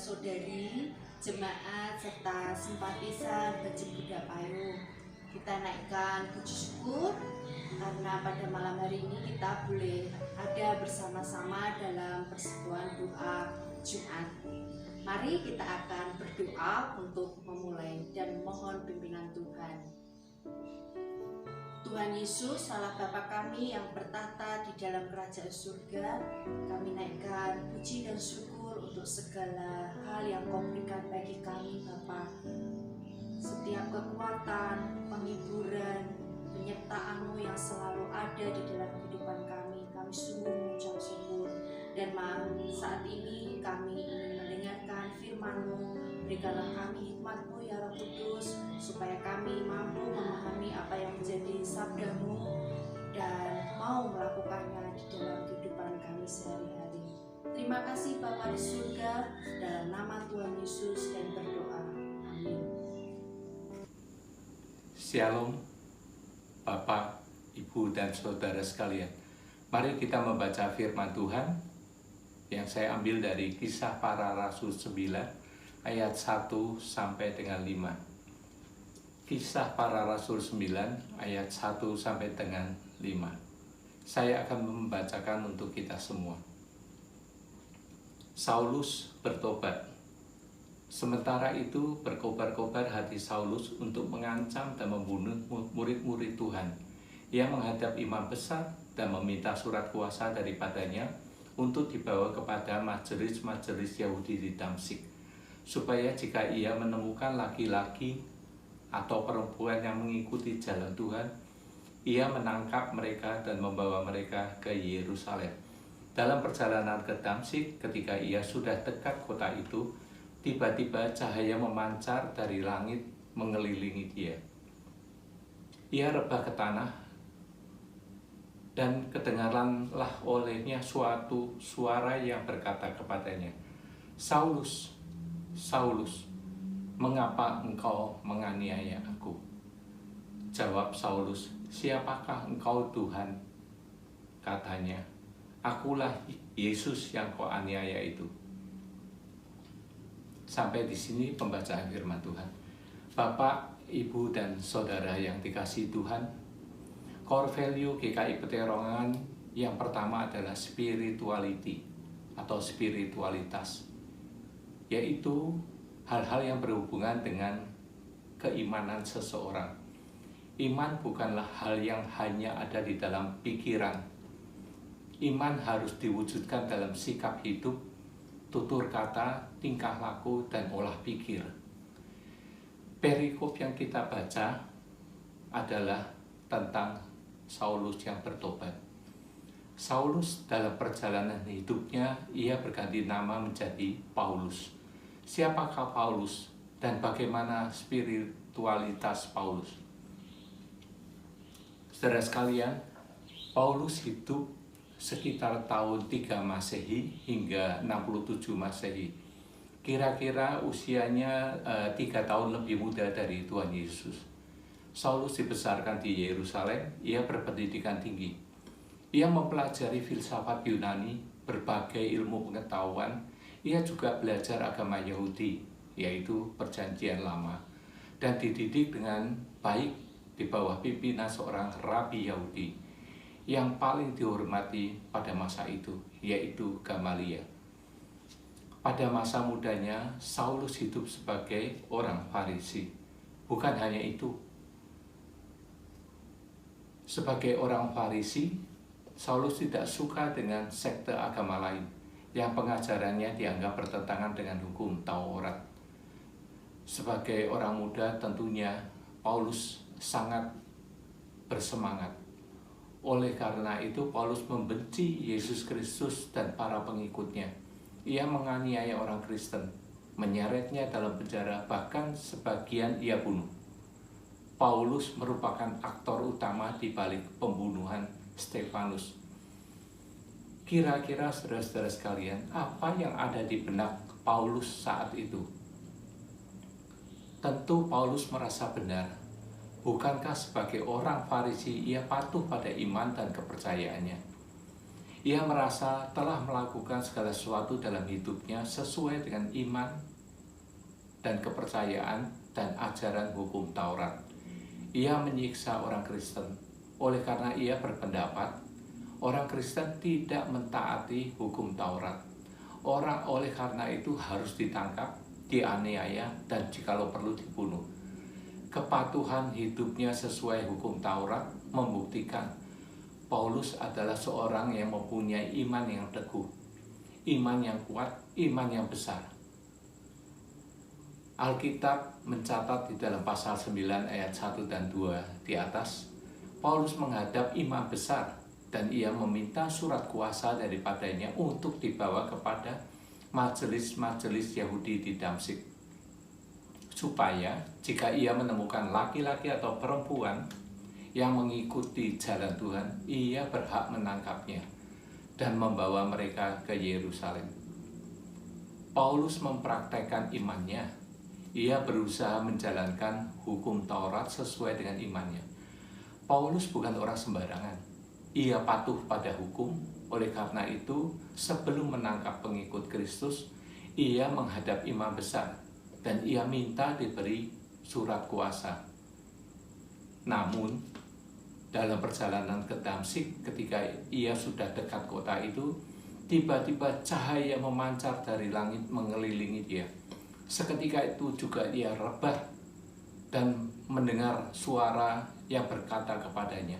saudara-saudari, jemaat serta simpatisan Bajik Buddha Payung. Kita naikkan puji syukur karena pada malam hari ini kita boleh ada bersama-sama dalam persekutuan doa Jumat. Mari kita akan berdoa untuk memulai dan mohon pimpinan Tuhan. Tuhan Yesus, Allah Bapa kami yang bertata di dalam kerajaan surga, kami naikkan puji dan syukur untuk segala hal yang Kau berikan bagi kami, Bapa. Setiap kekuatan, penghiburan, penyertaan-Mu yang selalu ada di dalam kehidupan kami sungguh mengucap syukur. Dan saat ini kami ingin mendengarkan firman-Mu. Berikanlah kami hikmat-Mu ya Roh Kudus, supaya kami mampu memahami apa yang menjadi sabda-Mu dan mau melakukannya di dalam kehidupan kami sehari-hari. Terima kasih Bapa di surga, dalam nama Tuhan Yesus dan berdoa. Amin. Shalom, Bapak, Ibu, dan Saudara sekalian. Mari kita membaca firman Tuhan yang saya ambil dari Kisah Para Rasul 9 ayat 1 sampai dengan 5. Kisah Para Rasul 9 ayat 1 sampai dengan 5. Saya akan membacakan untuk kita semua. Saulus bertobat. Sementara itu berkobar-kobar hati Saulus untuk mengancam dan membunuh murid-murid Tuhan. Ia menghadap imam besar dan meminta surat kuasa daripadanya untuk dibawa kepada majelis-majelis Yahudi di Damsyik, supaya jika ia menemukan laki-laki atau perempuan yang mengikuti jalan Tuhan, ia menangkap mereka dan membawa mereka ke Yerusalem. Dalam perjalanan ke Damsyik, ketika ia sudah dekat kota itu, tiba-tiba cahaya memancar dari langit mengelilingi dia. Ia rebah ke tanah, dan kedengaranlah olehnya suatu suara yang berkata kepadanya, "Saulus, Saulus, mengapa engkau menganiaya aku?" Jawab Saulus, "Siapakah engkau Tuhan?" Katanya, "Akulah Yesus yang kau aniaya itu." Sampai di sini pembacaan firman Tuhan. Bapak, Ibu, dan Saudara yang dikasihi Tuhan, core value GKI Peterongan yang pertama adalah spirituality atau spiritualitas, yaitu hal-hal yang berhubungan dengan keimanan seseorang. Iman bukanlah hal yang hanya ada di dalam pikiran. Iman harus diwujudkan dalam sikap hidup, tutur kata, tingkah laku, dan olah pikir. Perikop yang kita baca adalah tentang Saulus yang bertobat. Saulus dalam perjalanan hidupnya, ia berganti nama menjadi Paulus. Siapakah Paulus dan bagaimana spiritualitas Paulus? Saudara sekalian, Paulus hidup sekitar tahun 3 Masehi hingga 67 Masehi. Kira-kira usianya 3 tahun lebih muda dari Tuhan Yesus. Saulus dibesarkan di Yerusalem, ia berpendidikan tinggi. Ia mempelajari filsafat Yunani, berbagai ilmu pengetahuan. Ia juga belajar agama Yahudi, yaitu Perjanjian Lama, dan dididik dengan baik di bawah pimpinan seorang rabi Yahudi yang paling dihormati pada masa itu, yaitu Gamaliel. Pada masa mudanya, Saulus hidup sebagai orang Farisi. Bukan hanya itu, sebagai orang Farisi, Saulus tidak suka dengan sekte agama lain yang pengajarannya dianggap bertentangan dengan hukum Taurat. Sebagai orang muda, tentunya Paulus sangat bersemangat. Oleh karena itu, Paulus membenci Yesus Kristus dan para pengikutnya. Ia menganiaya orang Kristen, menyeretnya dalam penjara, bahkan sebagian ia bunuh. Paulus merupakan aktor utama di balik pembunuhan Stefanus. Kira-kira saudara-saudara sekalian, apa yang ada di benak Paulus saat itu? Tentu Paulus merasa benar. Bukankah sebagai orang Farisi ia patuh pada iman dan kepercayaannya? Ia merasa telah melakukan segala sesuatu dalam hidupnya sesuai dengan iman dan kepercayaan dan ajaran hukum Taurat. Ia menyiksa orang Kristen oleh karena ia berpendapat orang Kristen tidak mentaati hukum Taurat. Oleh karena itu harus ditangkap, dianiaya, dan jikalau perlu dibunuh. Kepatuhan hidupnya sesuai hukum Taurat membuktikan Paulus adalah seorang yang mempunyai iman yang teguh, iman yang kuat, iman yang besar. Alkitab mencatat di dalam pasal 9 ayat 1 dan 2 di atas, Paulus menghadap imam besar dan ia meminta surat kuasa daripadanya untuk dibawa kepada majelis-majelis Yahudi di Damsyik, supaya jika ia menemukan laki-laki atau perempuan yang mengikuti jalan Tuhan, ia berhak menangkapnya dan membawa mereka ke Yerusalem. Paulus mempraktekkan imannya. Ia berusaha menjalankan hukum Taurat sesuai dengan imannya. Paulus bukan orang sembarangan. Ia patuh pada hukum. Oleh karena itu, sebelum menangkap pengikut Kristus, ia menghadap imam besar dan ia minta diberi surat kuasa. Namun, dalam perjalanan ke Damsyik, ketika ia sudah dekat kota itu, tiba-tiba cahaya memancar dari langit mengelilingi dia. Seketika itu juga ia rebah dan mendengar suara yang berkata kepadanya,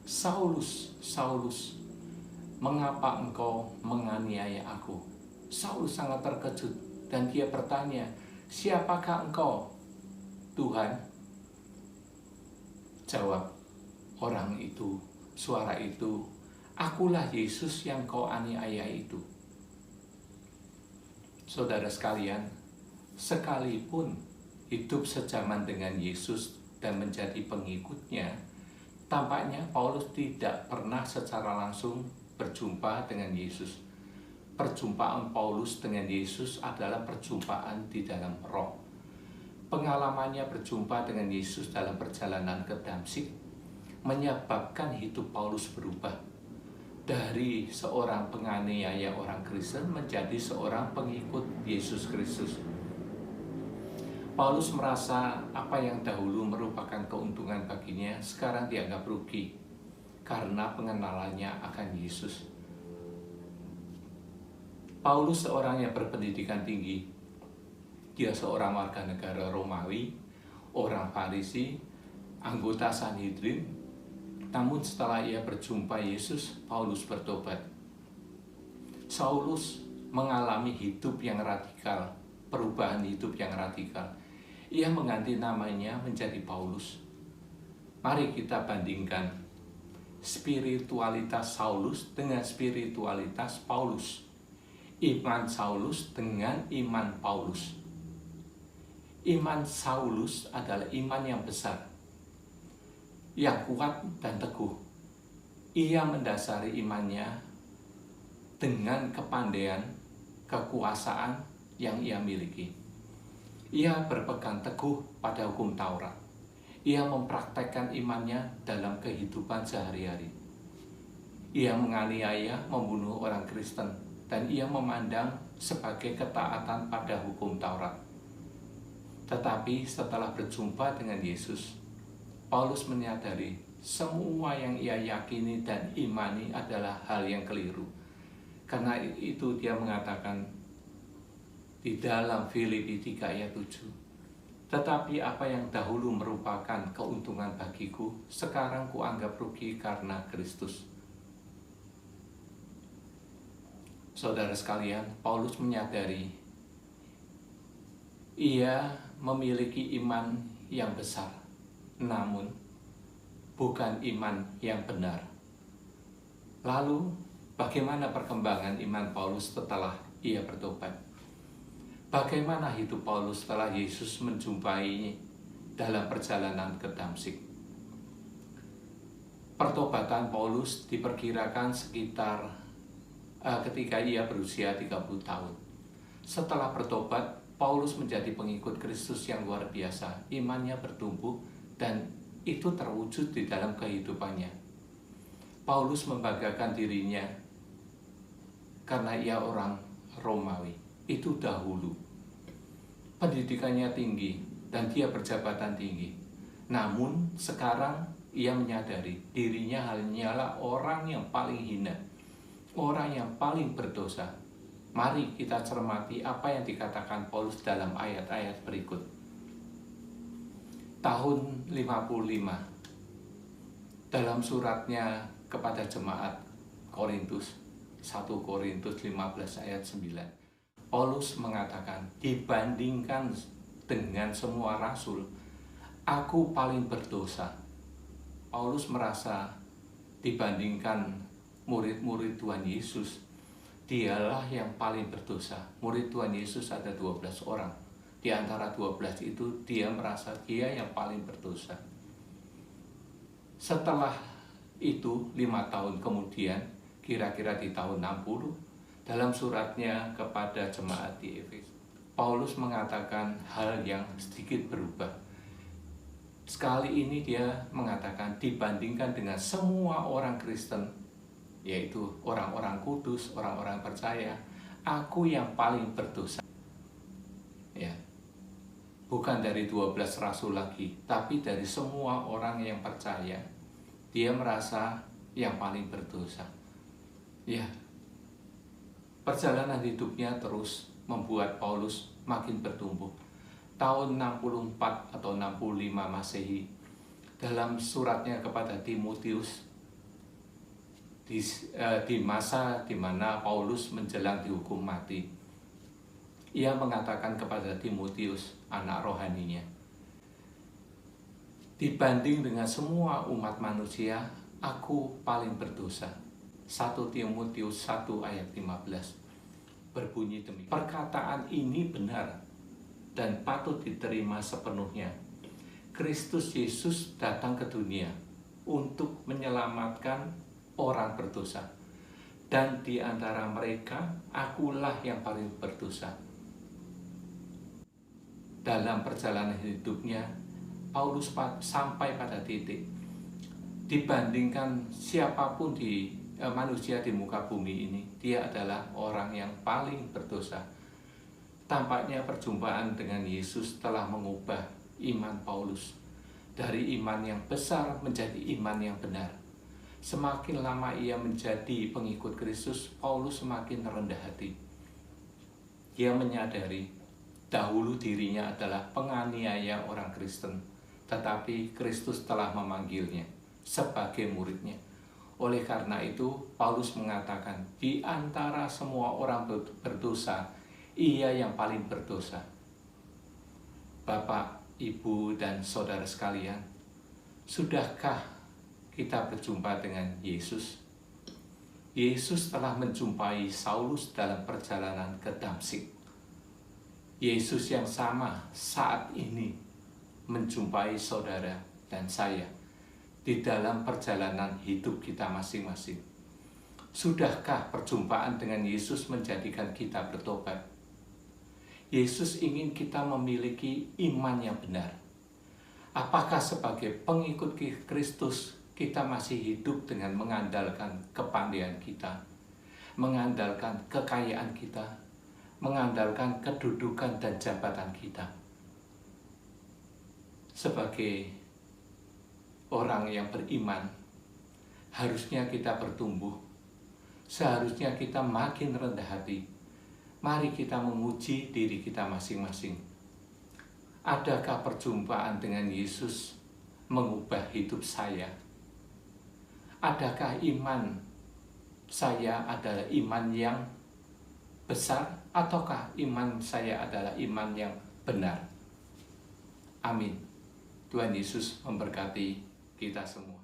"Saulus, Saulus, mengapa engkau menganiaya aku?" Saulus sangat terkejut dan dia bertanya, "Siapakah engkau, Tuhan?" Jawab orang itu, suara itu, "Akulah Yesus yang kau aniaya itu." Saudara sekalian, sekalipun hidup sejaman dengan Yesus dan menjadi pengikutnya, tampaknya Paulus tidak pernah secara langsung berjumpa dengan Yesus. Perjumpaan Paulus dengan Yesus adalah perjumpaan di dalam roh. Pengalamannya berjumpa dengan Yesus dalam perjalanan ke Damsyik menyebabkan hidup Paulus berubah dari seorang penganiaya orang Kristen menjadi seorang pengikut Yesus Kristus. Paulus merasa apa yang dahulu merupakan keuntungan baginya sekarang dianggap rugi karena pengenalannya akan Yesus. Paulus seorang yang berpendidikan tinggi. Dia seorang warga negara Romawi, orang Farisi, anggota Sanhedrin. Namun setelah ia berjumpa Yesus, Paulus bertobat. Saulus mengalami hidup yang radikal, perubahan hidup yang radikal. Ia mengganti namanya menjadi Paulus. Mari kita bandingkan spiritualitas Saulus dengan spiritualitas Paulus. Iman Saulus dengan iman Paulus. Iman Saulus adalah iman yang besar, yang kuat dan teguh. Ia mendasari imannya dengan kepandaian, kekuasaan yang ia miliki. Ia berpegang teguh pada hukum Taurat. Ia mempraktekkan imannya dalam kehidupan sehari-hari. Ia menganiaya, membunuh orang Kristen, dan ia memandang sebagai ketaatan pada hukum Taurat. Tetapi setelah berjumpa dengan Yesus, Paulus menyadari semua yang ia yakini dan imani adalah hal yang keliru. Karena itu dia mengatakan di dalam Filipi 3 ayat 7, "Tetapi apa yang dahulu merupakan keuntungan bagiku, sekarang kuanggap rugi karena Kristus." Saudara sekalian, Paulus menyadari ia memiliki iman yang besar, namun bukan iman yang benar. Lalu, bagaimana perkembangan iman Paulus setelah ia bertobat? Bagaimana hidup Paulus setelah Yesus menjumpai dalam perjalanan ke Damsyik? Pertobatan Paulus diperkirakan sekitar ketika ia berusia 30 tahun. Setelah bertobat, Paulus menjadi pengikut Kristus yang luar biasa. Imannya bertumbuh dan itu terwujud di dalam kehidupannya. Paulus membanggakan dirinya karena ia orang Romawi. Itu dahulu. Pendidikannya tinggi dan dia berjabatan tinggi. Namun sekarang ia menyadari dirinya hanyalah orang yang paling hina, orang yang paling berdosa. Mari kita cermati apa yang dikatakan Paulus dalam ayat-ayat berikut. Tahun 55, dalam suratnya kepada jemaat Korintus, 1 Korintus 15 ayat 9, Paulus mengatakan, dibandingkan dengan semua rasul, aku paling berdosa. Paulus merasa dibandingkan murid-murid Tuhan Yesus, dialah yang paling berdosa. Murid Tuhan Yesus ada 12 orang. Di antara 12 itu dia merasa dia yang paling berdosa. Setelah itu 5 tahun kemudian, kira-kira di tahun 60, dalam suratnya kepada jemaat di Efesus, Paulus mengatakan hal yang sedikit berubah. Sekali ini dia mengatakan dibandingkan dengan semua orang Kristen, yaitu orang-orang kudus, orang-orang percaya, aku yang paling berdosa. Ya. Bukan dari 12 rasul lagi, tapi dari semua orang yang percaya. Dia merasa yang paling berdosa. Ya. Perjalanan hidupnya terus membuat Paulus makin bertumbuh. Tahun 64 atau 65 Masehi, dalam suratnya kepada Timotius, di masa di mana Paulus menjelang dihukum mati, ia mengatakan kepada Timotius, anak rohaninya, dibanding dengan semua umat manusia, aku paling berdosa. 1 Timotius 1 ayat 15 berbunyi demikian. Perkataan ini benar dan patut diterima sepenuhnya. Kristus Yesus datang ke dunia untuk menyelamatkan orang berdosa. Dan di antara mereka, akulah yang paling berdosa. Dalam perjalanan hidupnya, Paulus sampai pada titik dibandingkan siapapun di manusia di muka bumi ini, dia adalah orang yang paling berdosa. Tampaknya perjumpaan dengan Yesus telah mengubah iman Paulus dari iman yang besar menjadi iman yang benar. Semakin lama ia menjadi pengikut Kristus, Paulus semakin rendah hati. Dia menyadari dahulu dirinya adalah penganiaya orang Kristen, tetapi Kristus telah memanggilnya sebagai muridnya. Oleh karena itu, Paulus mengatakan, di antara semua orang berdosa, ia yang paling berdosa. Bapak, Ibu, dan saudara sekalian, sudahkah kita berjumpa dengan Yesus? Yesus telah menjumpai Saulus dalam perjalanan ke Damsyik. Yesus yang sama saat ini menjumpai saudara dan saya di dalam perjalanan hidup kita masing-masing. Sudahkah perjumpaan dengan Yesus menjadikan kita bertobat? Yesus ingin kita memiliki iman yang benar. Apakah sebagai pengikut Kristus kita masih hidup dengan mengandalkan kepandaian kita, mengandalkan kekayaan kita, mengandalkan kedudukan dan jabatan kita? Sebagai orang yang beriman, harusnya kita bertumbuh, seharusnya kita makin rendah hati. Mari kita menguji diri kita masing-masing. Adakah perjumpaan dengan Yesus mengubah hidup saya? Adakah iman saya adalah iman yang besar, ataukah iman saya adalah iman yang benar? Amin. Tuhan Yesus memberkati kita semua.